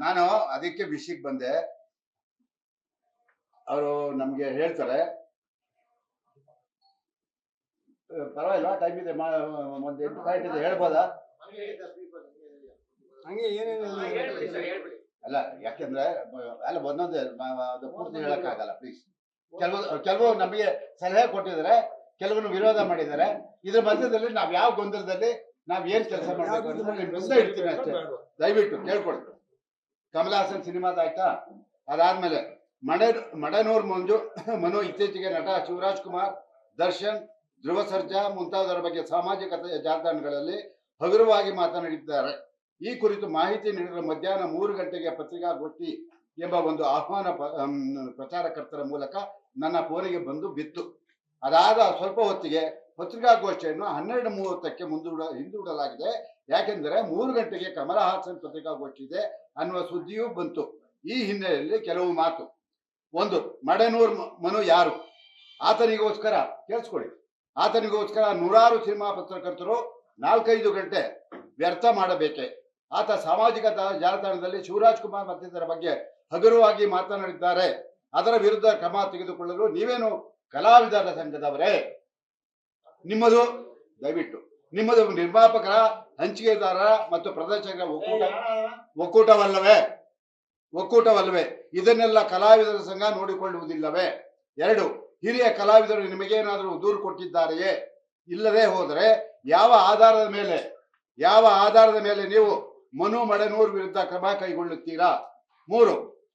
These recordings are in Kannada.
ನಾನು ಅದಕ್ಕೆ ವಿಷಯಕ್ಕೆ ಬಂದೆ. ಅವರು ನಮ್ಗೆ ಹೇಳ್ತಾರೆ, ಪರವಾಗಿಲ್ವಾ, ಟೈಮ್ ಇದೆ, ಒಂದು 8 ಪಾಯಿಂಟ್ ಇದೆ, ಹೇಳ್ಬೋದಾ? ಹಂಗೆ ಏನೇನು ಅಲ್ಲ, ಯಾಕೆಂದ್ರೆ ಅಲ್ಲ ಒಂದೊಂದೇ ಅದು ಪೂರ್ತಿ ಹೇಳಕ್ಕಾಗಲ್ಲ. ಪ್ಲೀಸ್, ಕೆಲವು ನಮಗೆ ಸಲಹೆ ಕೊಟ್ಟಿದ್ದಾರೆ, ಕೆಲವರು ವಿರೋಧ ಮಾಡಿದ್ದಾರೆ. ಇದ್ರ ಮಧ್ಯದಲ್ಲಿ ನಾವ್ ಯಾವ ಗೊಂದಲದಲ್ಲಿ ನಾವ್ ಏನ್ ಕೆಲಸ ಮಾಡ್ಬೇಕು ಅಂತ ನಿಮ್ ಮುಂದೆ ಇಡ್ತೀನಿ ಅಷ್ಟೇ. ದಯವಿಟ್ಟು ಕೇಳ್ಕೊಳ್ಳಿ. ಕಮಲ್ ಹಾಸನ್ ಸಿನಿಮಾದ ಆಯ್ತಾ, ಅದಾದ್ಮೇಲೆ ಮಡನೂರ್ ಮನು ಇತ್ತೀಚೆಗೆ ನಟ ಶಿವರಾಜ್ ಕುಮಾರ್, ದರ್ಶನ್, ಧ್ರುವ ಸರ್ಜಾ ಮುಂತಾದವರ ಬಗ್ಗೆ ಸಾಮಾಜಿಕ ಜಾಲತಾಣಗಳಲ್ಲಿ ಹಗುರವಾಗಿ ಮಾತನಾಡಿದ್ದಾರೆ. ಈ ಕುರಿತು ಮಾಹಿತಿ ನೀಡಿರುವ ಮಧ್ಯಾಹ್ನ 3 ಗಂಟೆಗೆ ಪತ್ರಿಕಾಗೋಷ್ಠಿ ಎಂಬ ಒಂದು ಆಹ್ವಾನ ಪ್ರಚಾರಕರ್ತರ ಮೂಲಕ ನನ್ನ ಫೋನಿಗೆ ಬಂದು ಬಿತ್ತು. ಅದಾದ ಸ್ವಲ್ಪ ಹೊತ್ತಿಗೆ ಪತ್ರಿಕಾಗೋಷ್ಠಿಯನ್ನು 12:30ಕ್ಕೆ ಹಿಂದೂಡಲಾಗಿದೆ. ಯಾಕೆಂದರೆ 3 ಗಂಟೆಗೆ ಕಮಲ್ ಹಾಸನ್ ಪತ್ರಿಕಾಗೋಷ್ಠಿ ಇದೆ ಅನ್ನುವ ಸುದ್ದಿಯೂ ಬಂತು. ಈ ಹಿನ್ನೆಲೆಯಲ್ಲಿ ಕೆಲವು ಮಾತು. ಒಂದು, ಮಡನೂರ್ ಮನು ಯಾರು? ಆತನಿಗೋಸ್ಕರ ಕೇಳಿಸ್ಕೊಳ್ಳಿ, ಆತನಿಗೋಸ್ಕರ ನೂರಾರು ಸಿನಿಮಾ ಪತ್ರಕರ್ತರು 4-5 ಗಂಟೆ ವ್ಯರ್ಥ ಮಾಡಬೇಕೆ? ಆತ ಸಾಮಾಜಿಕ ಜಾಲತಾಣದಲ್ಲಿ ಶಿವರಾಜ್ ಕುಮಾರ್ ಮತ್ತಿತರ ಬಗ್ಗೆ ಹಗುರವಾಗಿ ಮಾತನಾಡಿದ್ದಾರೆ. ಅದರ ವಿರುದ್ಧ ಕ್ರಮ ತೆಗೆದುಕೊಳ್ಳಲು ನೀವೇನು ಕಲಾವಿದರ ಸಂಘದವರೇ? ನಿಮ್ಮದು ದಯವಿಟ್ಟು ನಿಮ್ಮದು ನಿರ್ಮಾಪಕರ, ಹಂಚಿಕೆದಾರರ ಮತ್ತು ಪ್ರದರ್ಶಕರ ಒಕ್ಕೂಟವಲ್ಲವೇ? ಇದನ್ನೆಲ್ಲ ಕಲಾವಿದರ ಸಂಘ ನೋಡಿಕೊಳ್ಳುವುದಿಲ್ಲವೇ? 2, ಹಿರಿಯ ಕಲಾವಿದರು ನಿಮಗೇನಾದರೂ ದೂರು ಕೊಟ್ಟಿದ್ದಾರೆಯೇ? ಇಲ್ಲದೆ ಹೋದರೆ ಯಾವ ಆಧಾರದ ಮೇಲೆ ನೀವು ಮನು ಮಡನೂರ್ ವಿರುದ್ಧ ಕ್ರಮ ಕೈಗೊಳ್ಳುತ್ತೀರಾ? 3,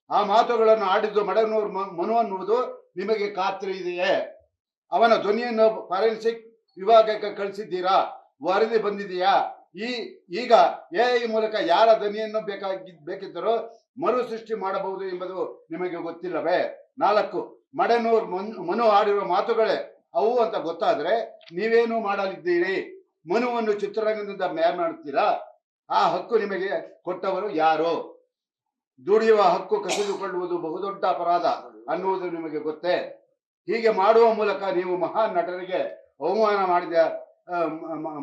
ಆ ಮಾತುಗಳನ್ನು ಆಡಿದ್ದು ಮಡನೂರ್ ಮನು ಅನ್ನುವುದು ನಿಮಗೆ ಖಾತ್ರಿ ಇದೆಯೇ? ಅವನ ಧ್ವನಿಯನ್ನು ಫಾರೆನ್ಸಿಕ್ ವಿಭಾಗಕ್ಕೆ ಕಳಿಸಿದ್ದೀರಾ? ವರದಿ ಬಂದಿದೆಯಾ? ಈಗ ಎಐ ಮೂಲಕ ಯಾರ ಧ್ವನಿಯನ್ನು ಬೇಕಿದ್ದರೂ ಮರು ಸೃಷ್ಟಿ ಮಾಡಬಹುದು ಎಂಬುದು ನಿಮಗೆ ಗೊತ್ತಿಲ್ಲವೇ? 4, ಮಡನೂರ್ ಮನು ಆಡಿರುವ ಮಾತುಗಳೇ ಅವು ಅಂತ ಗೊತ್ತಾದ್ರೆ ನೀವೇನು ಮಾಡಲಿದ್ದೀರಿ? ಮನುವನ್ನು ಚಿತ್ರರಂಗದಿಂದ ಬ್ಯಾನ್ ಮಾಡುತ್ತೀರಾ? ಆ ಹಕ್ಕು ನಿಮಗೆ ಕೊಟ್ಟವರು ಯಾರು? ದುಡಿಯುವ ಹಕ್ಕು ಕಸಿದುಕೊಳ್ಳುವುದು ಬಹುದೊಡ್ಡ ಅಪರಾಧ ಅನ್ನುವುದು ನಿಮಗೆ ಗೊತ್ತೇ? ಹೀಗೆ ಮಾಡುವ ಮೂಲಕ ನೀವು ಮಹಾನ್ ನಟರಿಗೆ ಅವಮಾನ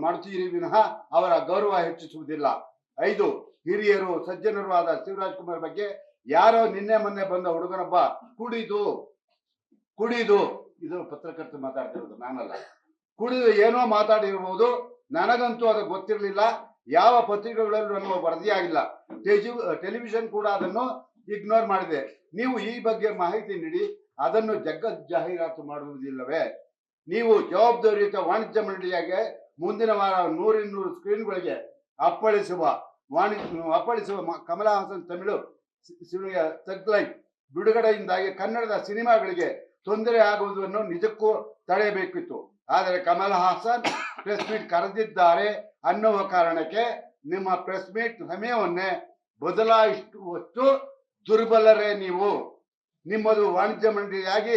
ಮಾಡುತ್ತೀರಿ ವಿನಃ ಅವರ ಗೌರವ ಹೆಚ್ಚಿಸುವುದಿಲ್ಲ. 5, ಹಿರಿಯರು ಸಜ್ಜನರು ಆದ ಶಿವರಾಜ್ ಕುಮಾರ್ ಬಗ್ಗೆ ಯಾರೋ ನಿನ್ನೆ ಮೊನ್ನೆ ಬಂದ ಹುಡುಗನೊಬ್ಬ ಕುಡಿದು ಇದು ಪತ್ರಕರ್ತರು ಮಾತಾಡ್ತಿರೋದು, ನಾನಲ್ಲ. ಕುಡಿದು ಏನೋ ಮಾತಾಡಿರಬಹುದು, ನನಗಂತೂ ಅದು ಗೊತ್ತಿರಲಿಲ್ಲ. ಯಾವ ಪತ್ರಿಕೆಗಳಲ್ಲೂ ಅನ್ನುವ ವರದಿಯಾಗಿಲ್ಲ. ಟೆಲಿವಿಷನ್ ಕೂಡ ಅದನ್ನು ಇಗ್ನೋರ್ ಮಾಡಿದೆ. ನೀವು ಈ ಬಗ್ಗೆ ಮಾಹಿತಿ ನೀಡಿ ಅದನ್ನು ಜಾಹೀರಾತು ಮಾಡುವುದಿಲ್ಲವೇ? ನೀವು ಜವಾಬ್ದಾರಿಯುತ ವಾಣಿಜ್ಯ ಮಂಡಳಿಯಾಗಿ ಮುಂದಿನ ವಾರ 100-200 ಸ್ಕ್ರೀನ್ಗಳಿಗೆ ಅಪ್ಪಳಿಸುವ ಕಮಲ್ ಹಾಸನ್ ತಮಿಳು ಥಗ್ ಲೈಫ್ ಬಿಡುಗಡೆಯಿಂದಾಗಿ ಕನ್ನಡದ ಸಿನಿಮಾಗಳಿಗೆ ತೊಂದರೆ ಆಗುವುದನ್ನು ನಿಜಕ್ಕೂ ತಡೆಯಬೇಕಿತ್ತು. ಆದರೆ ಕಮಲ್ ಹಾಸನ್ ಪ್ರೆಸ್ ಮೀಟ್ ಕರೆದಿದ್ದಾರೆ ಅನ್ನುವ ಕಾರಣಕ್ಕೆ ನಿಮ್ಮ ಪ್ರೆಸ್ ಮೀಟ್ ಸಮಯವನ್ನೇ ಬದಲಾಯಿಸುವಷ್ಟು ದುರ್ಬಲರೇ ನೀವು. ನಿಮ್ಮದು ವಾಣಿಜ್ಯ ಮಂಡಳಿಯಾಗಿ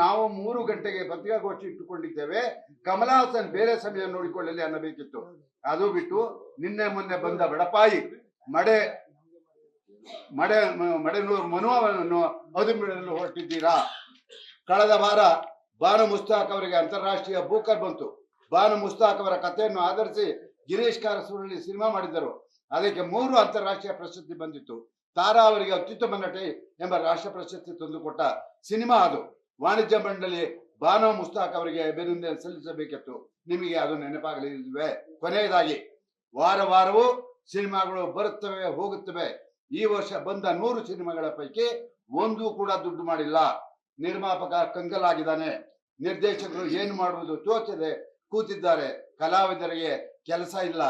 ನಾವು 3 ಗಂಟೆಗೆ ಪತ್ರಿಕಾಗೋಷ್ಠಿ ಇಟ್ಟುಕೊಂಡಿದ್ದೇವೆ, ಕಮಲ್ ಹಾಸನ್ ಬೇರೆ ಸಮಯ ನೋಡಿಕೊಳ್ಳಲಿ ಅನ್ನಬೇಕಿತ್ತು. ಅದು ಬಿಟ್ಟು ನಿನ್ನೆ ಮೊನ್ನೆ ಬಂದ ಬಡಪಾಯಿ ಮಡನೂರ್ ಮನುವನ್ನು ಅದುಮಿಡಲು ಹೊರಟಿದ್ದೀರಾ. ಕಳೆದ ವಾರ ಬಾನು ಮುಸ್ತಾಕ್ ಅವರಿಗೆ ಅಂತಾರಾಷ್ಟ್ರೀಯ ಬೂಕರ್ ಬಂತು. ಬಾನು ಮುಸ್ತಾಕ್ ಅವರ ಕಥೆಯನ್ನು ಆಧರಿಸಿ ಗಿರೀಶ್ ಕಾರಸೂರಲ್ಲಿ ಸಿನಿಮಾ ಮಾಡಿದ್ದರು. ಅದಕ್ಕೆ 3 ಅಂತಾರಾಷ್ಟ್ರೀಯ ಪ್ರಶಸ್ತಿ ಬಂದಿತ್ತು. ತಾರಾ ಅವರಿಗೆ ಅತ್ಯುತ್ತಮ ನಟಿ ಎಂಬ ರಾಷ್ಟ್ರ ಪ್ರಶಸ್ತಿ ತಂದುಕೊಟ್ಟ ಸಿನಿಮಾ ಅದು. ವಾಣಿಜ್ಯ ಮಂಡಳಿ ಬಾನು ಮುಸ್ತಾಕ್ ಅವರಿಗೆ ಅಭಿನಂದನೆ ಸಲ್ಲಿಸಬೇಕಿತ್ತು. ನಿಮಗೆ ಅದು ನೆನಪಾಗಲಿಲ್ವೇ? ಕೊನೆಯದಾಗಿ, ವಾರವೂ ಸಿನಿಮಾಗಳು ಬರುತ್ತವೆ ಹೋಗುತ್ತವೆ. ಈ ವರ್ಷ ಬಂದ 100 ಸಿನಿಮಾಗಳ ಪೈಕಿ 1 ಕೂಡ ದುಡ್ಡು ಮಾಡಿಲ್ಲ. ನಿರ್ಮಾಪಕ ಕಂಗಲಾಗಿದ್ದಾನೆ. ನಿರ್ದೇಶಕರು ಏನು ಮಾಡುವುದು ತೋಚದೆ ಕೂತಿದ್ದಾರೆ. ಕಲಾವಿದರಿಗೆ ಕೆಲಸ ಇಲ್ಲ.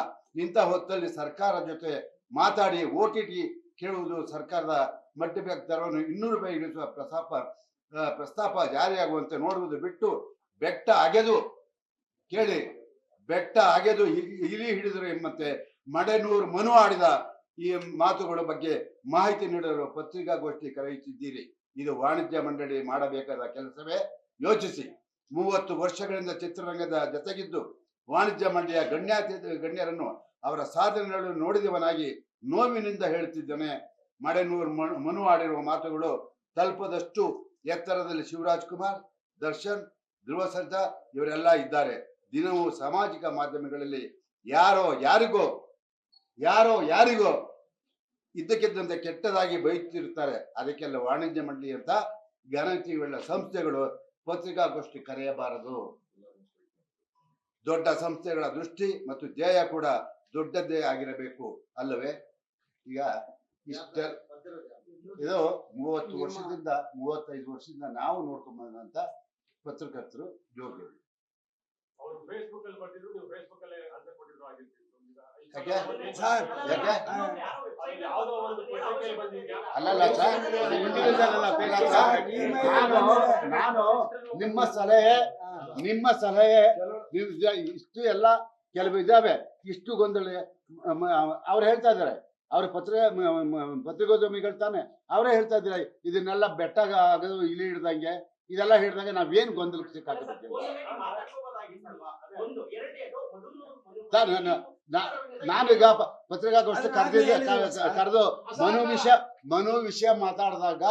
ಇಂಥ ಹೊತ್ತಲ್ಲಿ ಸರ್ಕಾರ ಜೊತೆ ಮಾತಾಡಿ OTT ಕೇಳುವುದು, ಸರ್ಕಾರದ ಮಲ್ಟಿಪ್ಲೆಕ್ಸ್ ದರವನ್ನು 200 ರೂಪಾಯಿ ಇಳಿಸುವ ಪ್ರಸ್ತಾಪ ಜಾರಿಯಾಗುವಂತೆ ನೋಡುವುದು ಬಿಟ್ಟು ಬೆಟ್ಟ ಅಗೆದು ಇಲಿ ಹಿಡಿದರು ಎಂಬಂತೆ ಮಡನೂರ್ ಮನು ಆಡಿದ ಈ ಮಾತುಗಳ ಬಗ್ಗೆ ಮಾಹಿತಿ ನೀಡಲು ಪತ್ರಿಕಾಗೋಷ್ಠಿ ಕರೆಯುತ್ತಿದ್ದೀರಿ. ಇದು ವಾಣಿಜ್ಯ ಮಂಡಳಿ ಮಾಡಬೇಕಾದ ಕೆಲಸವೇ? ಯೋಚಿಸಿ. 30 ವರ್ಷಗಳಿಂದ ಚಿತ್ರರಂಗದ ಜೊತೆಗಿದ್ದು ವಾಣಿಜ್ಯ ಮಂಡಳಿಯ ಗಣ್ಯರನ್ನು ಅವರ ಸಾಧನೆಗಳನ್ನು ನೋಡಿದವನಾಗಿ ನೋವಿನಿಂದ ಹೇಳುತ್ತಿದ್ದೇನೆ. ಮಡನೂರ್ ಮನು ಆಡಿರುವ ಮಾತುಗಳು ತಲುಪದಷ್ಟು ಎತ್ತರದಲ್ಲಿ ಶಿವರಾಜ್ ಕುಮಾರ್, ದರ್ಶನ್, ಧ್ರುವ ಸರ್ಜಾ ಇವರೆಲ್ಲ ಇದ್ದಾರೆ. ದಿನವೂ ಸಾಮಾಜಿಕ ಮಾಧ್ಯಮಗಳಲ್ಲಿ ಯಾರೋ ಯಾರಿಗೋ ಇದ್ದಕ್ಕಿದ್ದಂತೆ ಕೆಟ್ಟದಾಗಿ ಬೈತಿರ್ತಾರೆ. ಅದಕ್ಕೆಲ್ಲ ವಾಣಿಜ್ಯ ಮಂಡಳಿ ಅಂತ ಘನತೆಯುಳ್ಳ ಸಂಸ್ಥೆಗಳು ಪತ್ರಿಕಾಗೋಷ್ಠಿ ಕರೆಯಬಾರದು. ದೊಡ್ಡ ಸಂಸ್ಥೆಗಳ ದೃಷ್ಟಿ ಮತ್ತು ಧ್ಯೇಯ ಕೂಡ ದೊಡ್ಡದ್ದೇ ಆಗಿರಬೇಕು ಅಲ್ಲವೇ? ಈಗ ಇಷ್ಟ ಇದು 30 ವರ್ಷದಿಂದ 35 ವರ್ಷದಿಂದ ನಾವು ನೋಡ್ಕೊಂಡ್ ಬಂದಂತ ಪತ್ರಕರ್ತರು ಯೋಗ್ಯ. ಅಲ್ಲಲ್ಲ ಸರ್, ನಾನು ನಿಮ್ಮ ಸಲಹೆ ಇಷ್ಟು ಎಲ್ಲ ಕೆಲವು ಇದಾವೆ. ಇಷ್ಟು ಗೊಂದಲ ಅವ್ರು ಹೇಳ್ತಾ ಇದಾರೆ, ಅವ್ರ ಪತ್ರಿಕೋದ್ಯಮಿಗಳು ತಾನೆ ಅವರೇ ಹೇಳ್ತಾ ಇದ್ದಾರೆ. ಇದನ್ನೆಲ್ಲ ಬೆಟ್ಟಾಗ ಆಗೋದು ಇಲ್ಲಿ ಹಿಡ್ದಂಗೆ ಇದೆಲ್ಲ ಹಿಡ್ದಂಗೆ ನಾವೇನ್ ಗೊಂದಲಕ್ಕೆ ಸಿಕ್ಕಾಗುತ್ತೆ ಸರ್. ನಾನೀಗ ಪತ್ರಿಕಾಗೋಷ್ಠಿ ಕರೆದು ಮನು ವಿಷಯ ಮಾತಾಡಿದಾಗ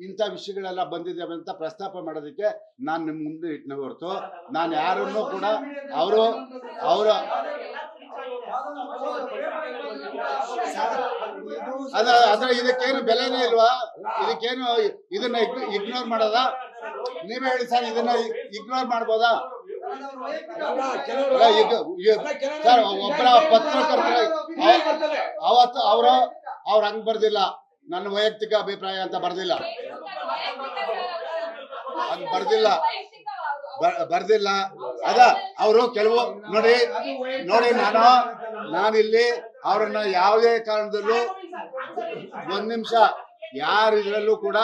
ಇಂಥ ವಿಷಯಗಳೆಲ್ಲ ಬಂದಿದ್ದಾವೆ ಅಂತ ಪ್ರಸ್ತಾಪ ಮಾಡೋದಕ್ಕೆ ನಾನು ನಿಮ್ ಮುಂದೆ ಇಟ್ಟನೆ ಹೊರತು ನಾನು ಯಾರನ್ನೂ ಕೂಡ ಅವರು ಅದ್ರ ಇದಕ್ಕೇನು ಬೆಲೆನೇ ಇಲ್ವಾ? ಇದಕ್ಕೇನು ಇದನ್ನ ಇಗ್ನೋರ್ ಮಾಡೋದ? ನೀವೇ ಹೇಳಿ ಸರ್, ಇದನ್ನ ಇಗ್ನೋರ್ ಮಾಡ್ಬೋದಾ ಸರ್? ಒಬ್ಬರ ಪತ್ರಕರ್ತರ ಅವತ್ತು ಅವ್ರ ಹಂಗ್ ಬರ್ದಿಲ್ಲ, ನನ್ನ ವೈಯಕ್ತಿಕ ಅಭಿಪ್ರಾಯ ಅಂತ ಬರ್ದಿಲ್ಲ, ಹಂಗ್ ಬರ್ದಿಲ್ಲ. ಅದ ಅವರು ಕೆಲವು ನೋಡಿ ನಾನಿಲ್ಲಿ ಅವ್ರನ್ನ ಯಾವುದೇ ಕಾರಣದಲ್ಲೂ ಒಂದ್ ನಿಮಿಷ ಯಾರಿದ್ರಲ್ಲೂ ಕೂಡ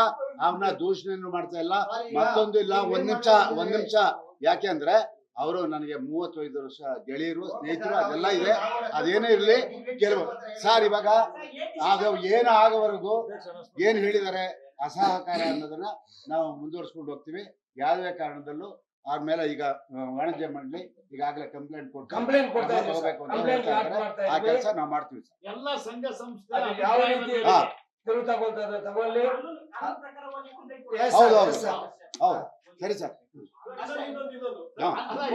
ಅವ್ರನ್ನ ದೂಷಣೆಯನ್ನು ಮಾಡ್ತಾ ಇಲ್ಲ, ಮತ್ತೊಂದು ಇಲ್ಲ. ಒಂದ್ ನಿಮಿಷ ಯಾಕೆ ಅಂದ್ರೆ ಅವರು ನನಗೆ 35 ವರ್ಷ ಗೆಳೆಯರು, ಸ್ನೇಹಿತರು, ಅದೆಲ್ಲ ಇದೆ. ಅದೇನೇ ಇರ್ಲಿ, ಕೆಲವು ಸರ್ ಇವಾಗ ಏನು ಆಗೋವರೆಗೂ ಏನ್ ಹೇಳಿದ್ದಾರೆ ಅಸಹಕಾರ ಅನ್ನೋದನ್ನ ನಾವು ಮುಂದುವರ್ಸ್ಕೊಂಡು ಹೋಗ್ತೀವಿ. ಯಾವುದೇ ಕಾರಣದಲ್ಲೂ ಅವ್ರ ಮೇಲೆ ಈಗ ವಾಣಿಜ್ಯ ಮಂಡಳಿ ಈಗಾಗಲೇ ಕಂಪ್ಲೇಂಟ್ ಹೋಗ್ಬೇಕು ಅಂತ ಹೇಳ್ತಾರೆ. ಆ ಕೆಲಸ ನಾವು ಮಾಡ್ತೀವಿ ಸರ್. ಎಲ್ಲ ಸಂಘ ಸಂಸ್ಥೆ ಹೌದು ಸರಿ ಸರ್.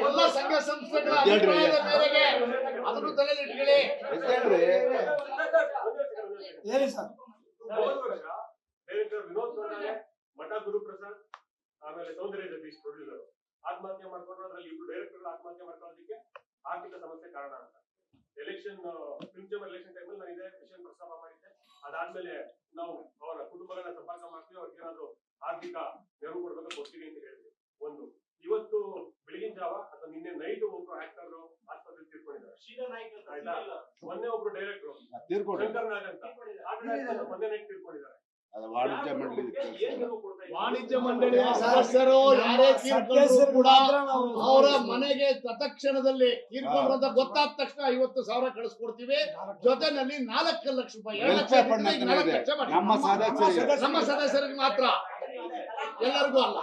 ಎಲ್ಲ ಸಂಘ ಸಂಸ್ಥೆಗಳ ಅಭಿಪ್ರಾಯದ ಮೇರೆಗೆ ಅದನ್ನು ತಲೆಯಲ್ಲಿ ಇಟ್ಕೊಳ್ಳಿ. ಹೇಳಿ ಸರ್. ಡೈರೆಕ್ಟರ್ ವಿನೋದ್ ಸೋನಾಲೆ, ಮಠ ಗುರುಪ್ರಸಾದ್, ಆಮೇಲೆ ಸೌಂದರ್ಯ ಜಗದೀಶ್ ಪ್ರೊಡ್ಯೂಸರ್ ಆತ್ಮಹತ್ಯೆ ಮಾಡ್ಕೊಂಡು ಅದ್ರಲ್ಲಿ 2 ಡೈರೆಕ್ಟರ್ಗಳು ಆತ್ಮಹತ್ಯೆ ಮಾಡ್ಕೊಳ್ಳೋದಕ್ಕೆ ಆರ್ಥಿಕ ಸಮಸ್ಯೆ ಕಾರಣ ಅಂತ ಫಿಲ್ಮ್ ಚೇಂಬರ್ ಎಲೆಕ್ಷನ್ ಟೈಮಲ್ಲಿ ನಾನು ಇದೇ ವಿಷಯ ಪ್ರಸ್ತಾಪ ಮಾಡಿದ್ದೆ. ಅದಾದ್ಮೇಲೆ ನಾವು ಅವರ ಕುಟುಂಬಗಳನ್ನ ಸಂಪರ್ಕ ಮಾಡ್ತೀವಿ, ಅವ್ರಿಗೆ ಏನಾದ್ರು ಆರ್ಥಿಕ ನೆರವು ಕೊಡ್ತೀವಿ ಅಂತ ಹೇಳಿದ್ವಿ. ಒಂದು ಇವತ್ತು ಬೆಳಗಿನ ಜಾವ ಅಥವಾ ನಿನ್ನೆ ನೈಟ್ ಒಬ್ರು ಆಕ್ಟರ್ ಆಸ್ಪತ್ರೆಗೆ ತೀರ್ಕೊಂಡಿದ್ದಾರೆ. ಮೊನ್ನೆ ಒಬ್ರು ಡೈರೆಕ್ಟರ್ ಶಂಕರ್ ನಾಗ್ ಅಂತ ಮೊನ್ನೆ ನೈಟ್ ತೀರ್ಕೊಂಡಿದ್ದಾರೆ. ವಾಣಿಜ್ಯ ಮಂಡಳಿಯ ಸದಸ್ಯರು ಯಾರೇ ತೀರ್ಕೊಂಡ್ರು ಕೂಡ ಅವರ ಮನೆಗೆ ತತ್ಕ್ಷಣದಲ್ಲಿ ತೀರ್ಕೊಂಡ್ರು ಅಂತ ಗೊತ್ತಾದ ತಕ್ಷಣ 50,000 ಕಳಿಸ್ಕೊಡ್ತೀವಿ. ಜೊತೆನಲ್ಲಿ 4 ಲಕ್ಷ ರೂಪಾಯಿ 2 ಲಕ್ಷ ನಮ್ಮ ಸದಸ್ಯರಿಗೆ ಮಾತ್ರ, ಎಲ್ಲರಿಗೂ ಅಲ್ಲ.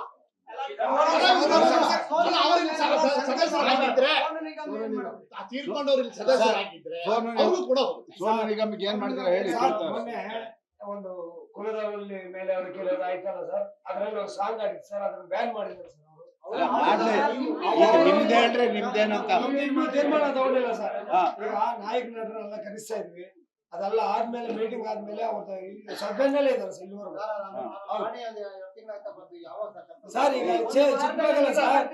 ಸದಸ್ಯರಾಗಿದ್ರೆ ತೀರ್ಕೊಂಡವ್ರಿಗೆ ಸದಸ್ಯರಾಗಿದ್ರೆ ಅವರು ಕೂಡ ಸೋನು ನಿಗಮ್ಗೆ ಏನ್ ಮಾಡಿದಾರೆ ಹೇಳಿ. ಒಂದು ಕುಲದಲ್ಲಿ ಮೇಲೆ ಅವ್ರ ಕೆಲವರು ಆಯ್ತಲ್ಲ ಸರ್, ಅದ್ರಲ್ಲಿ ಒಂದು ಸಾಂಗ್ ಆಡಿತ್ತು ಸರ್, ಅದನ್ನ ಬ್ಯಾನ್ ಮಾಡಿದ್ದಾರೆ ಸರ್ ಅವರು. ನಿಮ್ದೇನಂತ ತೀರ್ಮಾನ ತಗೊಂಡಿಲ್ಲ ಸರ್. ಈಗ ನಾಯಕ ನಟರೆಲ್ಲ ಕರೆಸ್ತಾ ಇದ್ವಿ, ಅದೆಲ್ಲ ಆದ್ಮೇಲೆ ಮೀಟಿಂಗ್ ಆದ್ಮೇಲೆ ಅವ್ರದ್ದು ಸಭೆನಲ್ಲೇ ಇದ್ದಾರೆ ಸರ್ ಇಲ್ಲಿವರೆಗೂ ಸರ್. ಈಗ ಚಿಕ್ಕಲ್ಲ ಸರ್,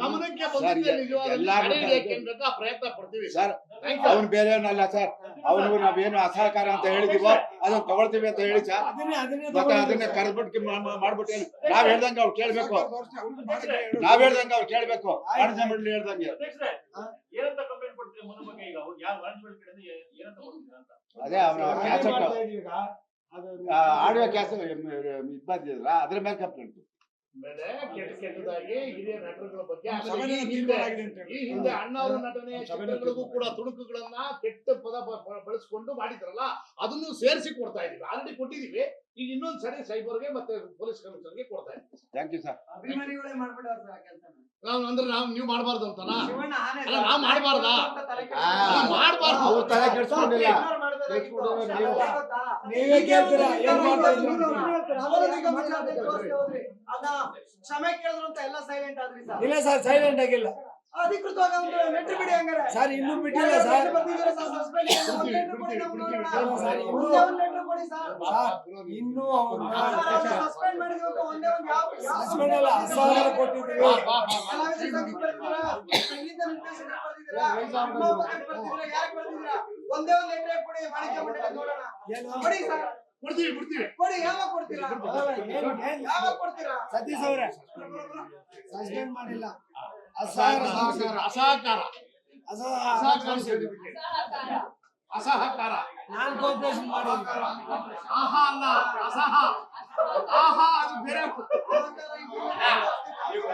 ಗಮನಕ್ಕೆ ಪ್ರಯತ್ನ ಪಡ್ತೀವಿ ಸರ್. ಅವ್ನು ಬೇರೆಯವನಲ್ಲ ಸರ್, ಅವನಿಗೂ ನಾವೇನು ಅಸಹಕಾರ ಅಂತ ಹೇಳಿದೀವೋ ಅದನ್ನ ತಗೊಳ್ತೀವಿ ಅಂತ ಹೇಳಿ ಸರ್. ಮತ್ತೆ ಅದನ್ನ ಕರೆದ್ಬಿಟ್ಟು ಮಾಡ್ಬಿಟ್ಟು ನಾವ್ ಹೇಳ್ದಂಗೆ ಅವ್ರು ಕೇಳ್ಬೇಕು, ವಾಣಿಜ್ಯ ಮಂಡಳಿ ಹೇಳ್ದಂಗೆ. ಅದೇ ಆಡಿಯೋ ಕ್ಯಾಸೆಟ್ ಬಂದಿದ್ರಲ್ಲ ಅದ್ರ ಮೇಲೆ ಕಂಪ್ಲೇಂಟ್. ಕೆಟ್ಟದಾಗಿ ಹಿರಿಯ ನಟರುಗಳ ಬಗ್ಗೆ ಈ ಹಿಂದೆ ಅಣ್ಣವರ ನಟನೆ ಚಿತ್ರಗಳಿಗೂ ಕೂಡ ತುಣುಕುಗಳನ್ನ ಕೆಟ್ಟ ಪದ ಬಳಸ್ಕೊಂಡು ಮಾಡಿದ್ರಲ್ಲ, ಅದನ್ನು ಸೇರಿಸಿ ಕೊಡ್ತಾ ಇದೀವಿ. ಆಲ್ರೆಡಿ ಕೊಟ್ಟಿದೀವಿ, ಈಗ ಇನ್ನೊಂದ್ ಸರಿ ಸೈಬರ್ಗೆ ಮತ್ತೆ ಪೊಲೀಸ್ ಕಮಿಷನರ್ಗೆ ಕೊಡ್ತಾ ಇದ್ದೀವಿ. Thank you sir. ಅಂದ್ರೆ ನೀವು ಮಾಡಬಾರ್ದು ಅಂತನಾ? ನಾವ್ ಮಾಡಬಾರ್ದಾ? ಮಾಡಬಾರ್ದು. ಅವ್ರ ತಲೆ ಕೆಡ್ಸ್ಕೊಂಡಿಲ್ಲ. ನೀವೇ ಕೇಳ್ತೀರಾ ಏನ್ ಮಾಡ್ತಾ ಇದ್ದೀವಿ? ಕ್ಷಮೆ ಕೇಳಿದ್ರು ಅಂತ ಎಲ್ಲ ಸೈಲೆಂಟ್ ಆದ್ರಿ ಸರ್. ಇಲ್ಲ ಸರ್, ಸೈಲೆಂಟ್ ಆಗಿಲ್ಲ. ಅಧಿಕೃತವಾಗಿ ಒಂದು ಲೆಟರ್ ಬಿಡಿ ಹಂಗಾರೆ. ಸರ್ ಇನ್ನೂ ಬಿಟ್ಟಿಲ್ಲ ಸರ್. ಬರ್ದಿದ್ದೀರಾ ಸರ್ ಸಸ್ಪೆಂಡ್ ಒಂದು ಲೆಟರ್ ಕೊಡಿ ನಮ್ಗೆ ನೋಡೋಣ. ಸರ್, ಒಂದೇ ಒಂದು ಲೆಟರ್ ಕೊಡಿ ಸರ್. ಇನ್ನೂ ಸಸ್ಪೆಂಡ್ ಮಾಡಿದ್ವಿ ಅಂತ ಒಂದೇ ಒಂದು ಯಾವ ಸಸ್ಪೆಂಡ್ ಅಲ್ಲ ಅಸಹಕಾರ ಕೊಟ್ಟಿದ್ದೀವಿ. ಕಲಾವಿದರ ಸಂಘಕ್ಕೆ ಬರ್ದಿದ್ದೀರಾ? ಇಲ್ಲಿಂದ ನಿರ್ದೇಶಕರಿಗೆ ಬರ್ದಿದ್ದೀರಾ? ಅನುಮೋದನೆಗೆ ಬರ್ದಿದ್ದೀರಾ? ಯಾರಿಗೆ ಬರ್ದಿದ್ದೀರಾ? ಒಂದೇ ಒಂದು ಲೆಟರ್ ಕೊಡಿ ವಾಣಿಜ್ಯ ಮಂಡಳಿ ನೋಡೋಣ. ಕೊಡಿ ಸರ್, ಕೊಡ್ತೀವಿ ಕೊಡಿ. ಯಾವಾಗ ಕೊಡ್ತೀರಾ? ಯಾವಾಗ ಕೊಡ್ತೀರಾ? ಸತೀಶ್ ಅವರೇ ಸಸ್ಪೆಂಡ್ ಮಾಡಿಲ್ಲ. ಅಸಹಕಾರ ಅಸಹಕಾರ ನಾನ್ ಕೋಪರೇಷನ್ ಮಾಡಿ ಆಹಾ ಅಲ್ಲ ಆಹಾ ಅದು ಬೇರೆ ನೀವು